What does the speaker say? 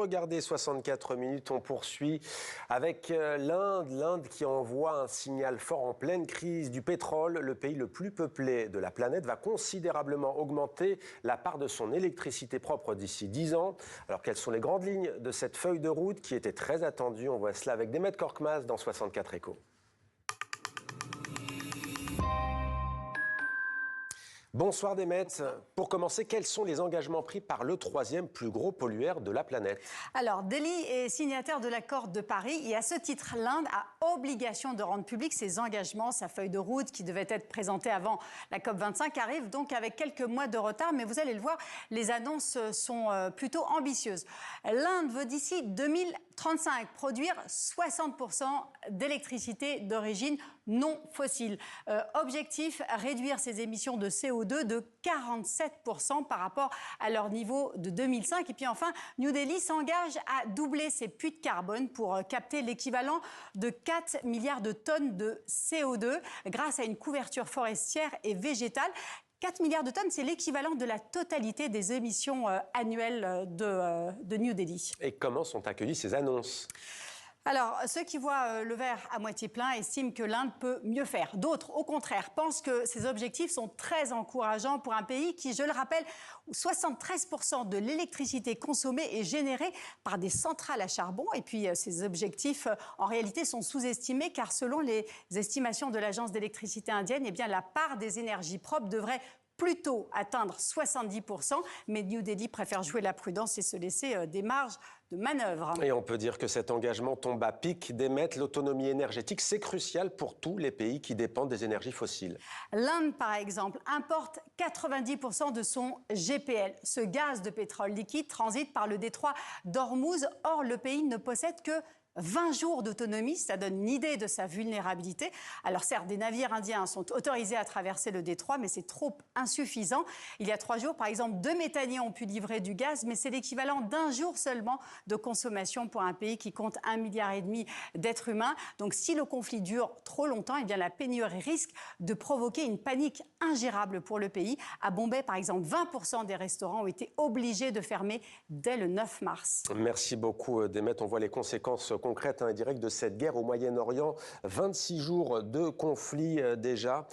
regardez 64 minutes, on poursuit avec l'Inde qui envoie un signal fort en pleine crise du pétrole. Le pays le plus peuplé de la planète va considérablement augmenter la part de son électricité propre d'ici 10 ans. Alors quelles sont les grandes lignes de cette feuille de route qui était très attendue? On voit cela avec Demet Korkmaz dans 64 Échos. Bonsoir Demet. Pour commencer, quels sont les engagements pris par le troisième plus gros pollueur de la planète? Alors, Delhi est signataire de l'accord de Paris et à ce titre, l'Inde a obligation de rendre public ses engagements. Sa feuille de route qui devait être présentée avant la COP25 arrive donc avec quelques mois de retard. Mais vous allez le voir, les annonces sont plutôt ambitieuses. L'Inde veut d'ici 2035 produire 60% d'électricité d'origine non fossile. Objectif, réduire ses émissions de CO2 de 47% par rapport à leur niveau de 2005. Et puis enfin, New Delhi s'engage à doubler ses puits de carbone pour capter l'équivalent de 4 milliards de tonnes de CO2 grâce à une couverture forestière et végétale. 4 milliards de tonnes, c'est l'équivalent de la totalité des émissions annuelles de New Delhi. Et comment sont accueillies ces annonces ? Alors, ceux qui voient le verre à moitié plein estiment que l'Inde peut mieux faire. D'autres, au contraire, pensent que ces objectifs sont très encourageants pour un pays qui, je le rappelle, où 73% de l'électricité consommée est générée par des centrales à charbon. Et puis, ces objectifs, en réalité, sont sous-estimés car selon les estimations de l'Agence d'électricité indienne, eh bien, la part des énergies propres devrait plutôt atteindre 70%, mais New Delhi préfère jouer la prudence et se laisser des marges de manœuvre. Et on peut dire que cet engagement tombe à pic. D'émettre l'autonomie énergétique, c'est crucial pour tous les pays qui dépendent des énergies fossiles. L'Inde, par exemple, importe 90% de son GPL. Ce gaz de pétrole liquide transite par le détroit d'Ormuz. Or, le pays ne possède que 20 jours d'autonomie, ça donne une idée de sa vulnérabilité. Alors certes, des navires indiens sont autorisés à traverser le détroit, mais c'est trop insuffisant. Il y a 3 jours, par exemple, 2 méthaniers ont pu livrer du gaz, mais c'est l'équivalent d'un jour seulement de consommation pour un pays qui compte 1,5 milliard d'êtres humains. Donc si le conflit dure trop longtemps, eh bien, la pénurie risque de provoquer une panique ingérable pour le pays. À Bombay, par exemple, 20% des restaurants ont été obligés de fermer dès le 9 mars. Merci beaucoup, Demet. On voit les conséquences concrète et directe de cette guerre au Moyen-Orient. 26 jours de conflit déjà.